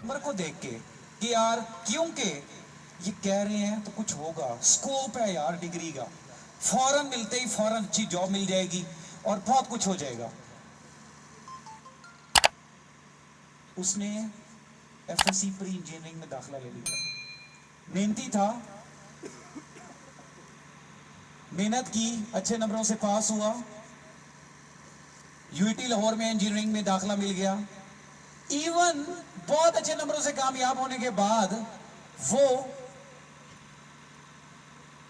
Number को देख के कि यार क्योंकि ये कह रहे हैं तो कुछ होगा, स्कोप है यार डिग्री का, फौरन मिलते ही फौरन अच्छी जॉब मिल जाएगी और बहुत कुछ हो जाएगा। उसने एफएससी प्री इंजीनियरिंग में दाखिला ले लिया। मेहनती था, मेहनत की, अच्छे नंबरों से पास हुआ, यूईटी लाहौर में इंजीनियरिंग में दाखिला मिल गया। इवन बहुत अच्छे नंबरों से कामयाब होने के बाद वो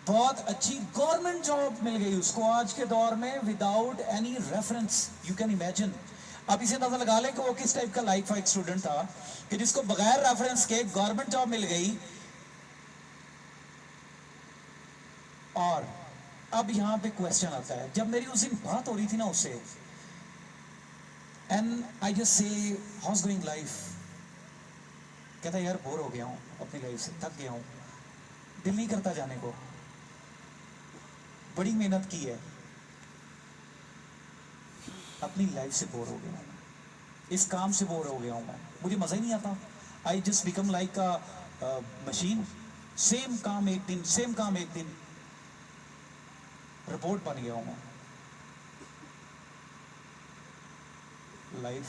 बहुत अच्छी गवर्नमेंट जॉब मिल गई उसको आज के दौर में, without any reference. You can imagine, आप इसे अंदाजा लगा लें कि वो किस टाइप का लाइफ एक स्टूडेंट था कि जिसको बगैर रेफरेंस के गवर्नमेंट जॉब मिल गई। और अब यहां पे क्वेश्चन आता है, जब मेरी उस दिन बात हो रही थी ना उससे, and I just say house going life, कहता यार बोर हो गया हूं अपनी लाइफ से, थक गया हूं, दिल नहीं करता जाने को, बड़ी मेहनत की है, अपनी लाइफ से बोर हो गया हूं, इस काम से बोर हो गया हूं मैं, मुझे मजा ही नहीं आता। I just become like a machine, same काम एक दिन, सेम काम एक दिन, रिपोर्ट बन गया हूं मैं। लाइफ,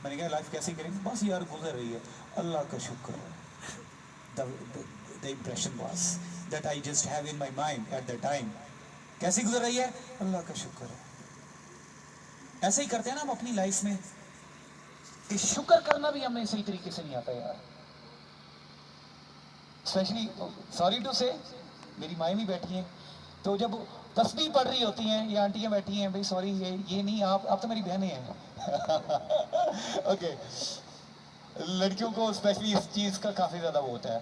मैंने कहा लाइफ कैसे करेंगे, बस यार गुजर रही है, अल्लाह का शुक्र है। The impression was that I just have in my mind at the time, कैसी गुजर रही है, अल्लाह का शुक्र है। ऐसे ही करते हैं ना हम अपनी लाइफ में, कि शुक्र करना भी हमें सही तरीके से नहीं आता यार। स्पेशली सॉरी टू से, मेरी माएँ भी बैठी हैं, तो जब तस्बीह पढ़ रही होती हैं, ये आंटियां बैठी हैं, भाई सॉरी ये नहीं, आप तो मेरी बहनें हैं। ओके, लड़कियों को स्पेशली इस चीज का काफी ज्यादा वो होता है।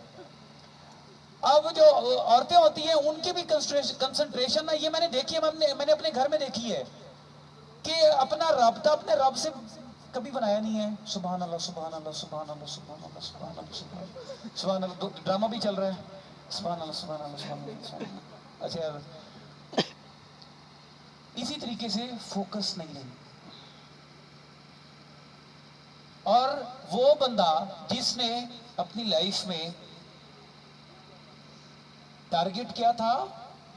अब जो औरतें होती हैं उनकी भी कंसंट्रेशन ना, ये मैंने देखी है, मैंने अपने घर में देखी है कि अपना राब्ता अपने रब से कभी बनाया नहीं है। सुभान अल्लाह सुभान अल्लाह सुभान अल्लाह सुभान अल्लाह सुभान अल्लाह सुभान अल्लाह, ड्रामा भी चल रहा है, सुभान अल्लाह सुभान अल्लाह सुभान अल्लाह। अच्छा यार, इसी तरीके से फोकस नहीं है। और वो बंदा जिसने अपनी लाइफ में टारगेट क्या था,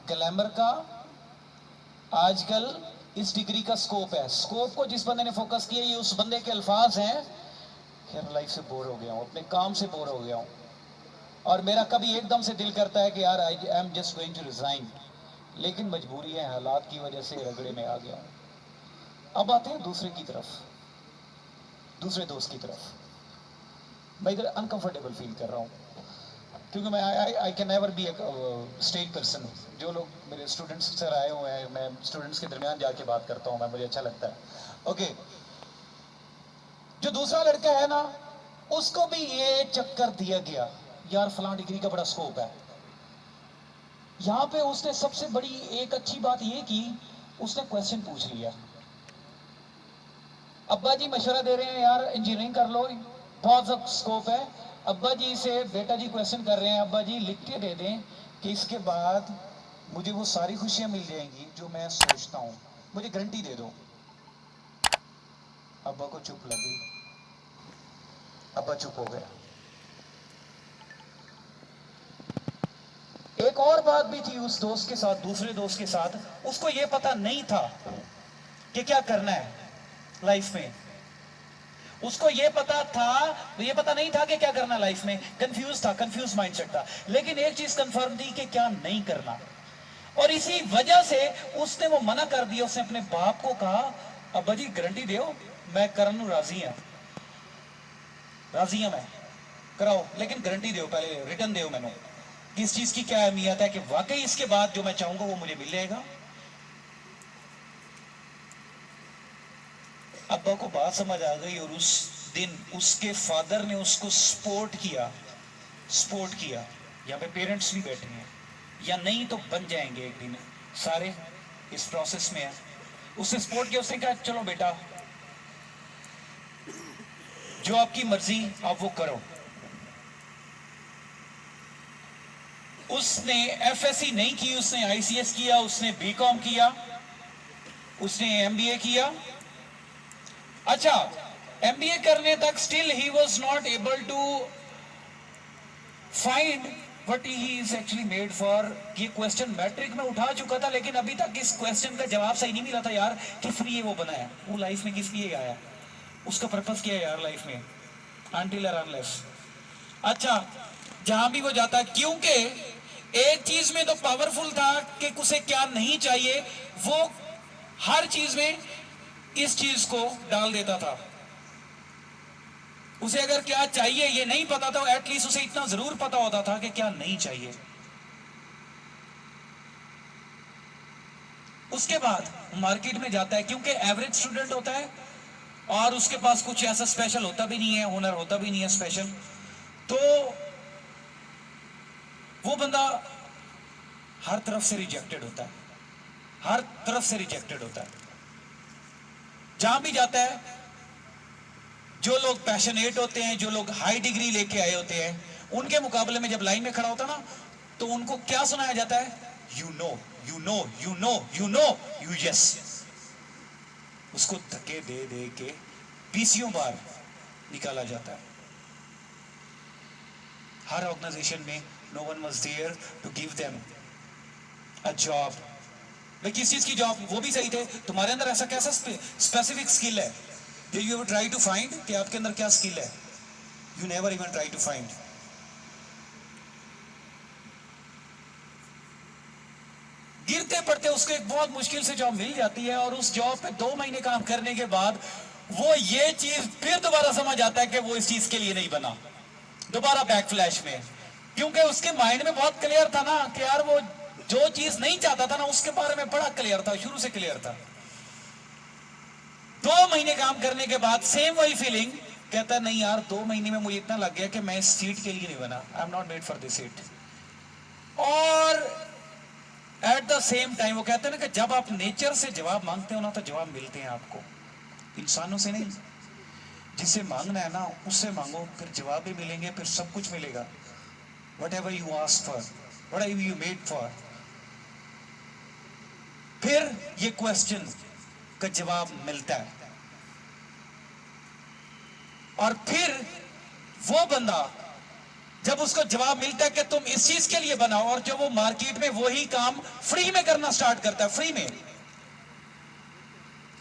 ग्लैमर का, आजकल इस डिग्री का स्कोप है, स्कोप को जिस बंदे ने फोकस किया, ये उस बंदे के अल्फाज हैं, यार लाइफ से बोर हो गया हूं, अपने काम से बोर हो गया हूं, और मेरा कभी एकदम से दिल करता है कि यार I am just going to resign, लेकिन मजबूरी है, हालात की वजह से रगड़े में आ गया हूं। अब आते हैं दूसरे की तरफ, दूसरे दोस्त की तरफ। मैं इधर अनकंफर्टेबल फील कर रहा हूँ क्योंकि मैं I can never be stage person. जो लोग मेरे स्टूडेंट्स सर आए हुए हैं, मैं स्टूडेंट्स के दरमियान जाके बात करता हूँ, मैं मुझे अच्छा लगता है। ओके, जो दूसरा लड़का है ना, उसको भी ये चक्कर दिया गया, यार फलां डिग्री का बड़ा स्कोप है। यहाँ पे उसने सबसे बड़ी एक अच्छी बात ये की, उसने क्वेश्चन पूछ लिया। अब्बा जी मशवरा दे रहे हैं यार इंजीनियरिंग कर लो, बहुत सा स्कोप है। अब्बा जी से बेटा जी क्वेश्चन कर रहे हैं, अब्बा जी लिख के दे दें कि इसके बाद मुझे वो सारी खुशियां मिल जाएंगी जो मैं सोचता हूं, मुझे गारंटी दे दो। अब्बा को चुप लगी, अब्बा चुप हो गया। एक और बात भी थी उस दोस्त के साथ, दूसरे दोस्त के साथ, उसको यह पता नहीं था कि क्या करना है लाइफ में। उसको ये पता था, ये पता नहीं था कि क्या करना लाइफ में, कंफ्यूज था, कंफ्यूज माइंडसेट था। लेकिन एक चीज कंफर्म थी कि क्या नहीं करना, और इसी वजह से उसने वो मना कर दिया। उसने अपने बाप को कहा, अब्बा जी गारंटी दो, मैं करन राजी हूं, राजी हूं मैं, कराओ, लेकिन गारंटी दो, पहले रिटर्न दो मैंने कि इस चीज की क्या अहमियत है, कि वाकई इसके बाद जो मैं चाहूंगा वो मुझे मिल जाएगा। अब्बा को बात समझ आ गई, और उस दिन उसके फादर ने उसको सपोर्ट किया, सपोर्ट किया। यहाँ पे पेरेंट्स भी बैठे हैं, या नहीं तो बन जाएंगे एक दिन, सारे इस प्रोसेस में है। उसने सपोर्ट किया, उसने कहा चलो बेटा जो आपकी मर्जी आप वो करो। उसने एफएससी नहीं की, उसने आईसीएस किया, उसने बीकॉम किया, उसने एमबीए किया। अच्छा, एमबीए करने तक still he was not able to find what he is actually made for. ये क्वेश्चन मैट्रिक में उठा चुका था, लेकिन अभी तक इस क्वेश्चन का जवाब सही नहीं मिला था यार, किस लिए वो बना है, वो लाइफ में किस लिए आया, उसका पर्पस क्या है यार लाइफ में, अनटिल और अनलेस। अच्छा, जहां भी वो जाता है, क्योंकि एक चीज में तो पावरफुल था कि उसे क्या नहीं चाहिए, वो हर चीज में इस चीज को डाल देता था। उसे अगर क्या चाहिए ये नहीं पता था, एटलीस्ट उसे इतना जरूर पता होता था कि क्या नहीं चाहिए। उसके बाद मार्केट में जाता है, क्योंकि एवरेज स्टूडेंट होता है और उसके पास कुछ ऐसा स्पेशल होता भी नहीं है, हुनर होता भी नहीं है स्पेशल, तो वो बंदा हर तरफ से रिजेक्टेड होता है, हर तरफ से रिजेक्टेड होता है। जहां भी जाता है, जो लोग पैशनेट होते हैं, जो लोग हाई डिग्री लेके आए होते हैं, उनके मुकाबले में जब लाइन में खड़ा होता ना, तो उनको क्या सुनाया जाता है, you know you know you know you know you yes. उसको धक्के दे दे के 20 बार निकाला जाता है। हर ऑर्गेनाइजेशन में no one was there to give them a job. भाई किस चीज की जॉब, वो भी सही थे, तुम्हारे अंदर ऐसा कैसा स्पेसिफिक स्किल है, Did you ever try to find कि आपके अंदर क्या स्किल है? You never even try to find. गिरते पड़ते उसको एक बहुत मुश्किल से जॉब मिल जाती है, और उस जॉब पे 2 महीने काम करने के बाद वो ये चीज फिर दोबारा समझ आता है कि वो इस चीज के लिए नहीं बना, दोबारा बैक फ्लैश में, क्योंकि उसके माइंड में बहुत क्लियर था ना कि यार वो जो चीज नहीं चाहता था ना, उसके बारे में बड़ा क्लियर था, शुरू से क्लियर था। 2 महीने काम करने के बाद सेम वही फीलिंग, कहता नहीं यार 2 महीने में मुझे इतना लग गया कि मैं इस सीट के लिए नहीं बना, I am not made for this seat. और एट द सेम टाइम वो कहते हैं ना कि जब आप नेचर से जवाब मांगते हो ना, तो जवाब मिलते हैं आपको, इंसानों से नहीं। जिससे मांगना है ना उससे मांगो, फिर जवाब भी मिलेंगे, फिर सब कुछ मिलेगा। Whatever you ask for, whatever you made for। फिर ये क्वेश्चन का जवाब मिलता है, और फिर वो बंदा जब उसको जवाब मिलता है कि तुम इस चीज के लिए बनाओ, और जब वो मार्केट में वही काम फ्री में करना स्टार्ट करता है, फ्री में,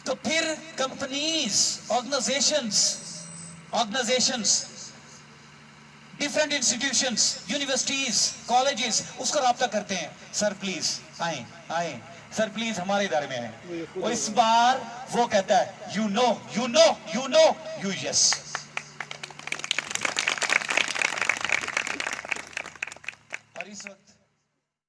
तो फिर companies, organisations, different institutions, universities, colleges उसको राब्ता करते हैं, सर प्लीज आए आए, सर प्लीज हमारे इदारे में आए। और इस बार वो कहता है you know you know you know you yes. और इस वक्त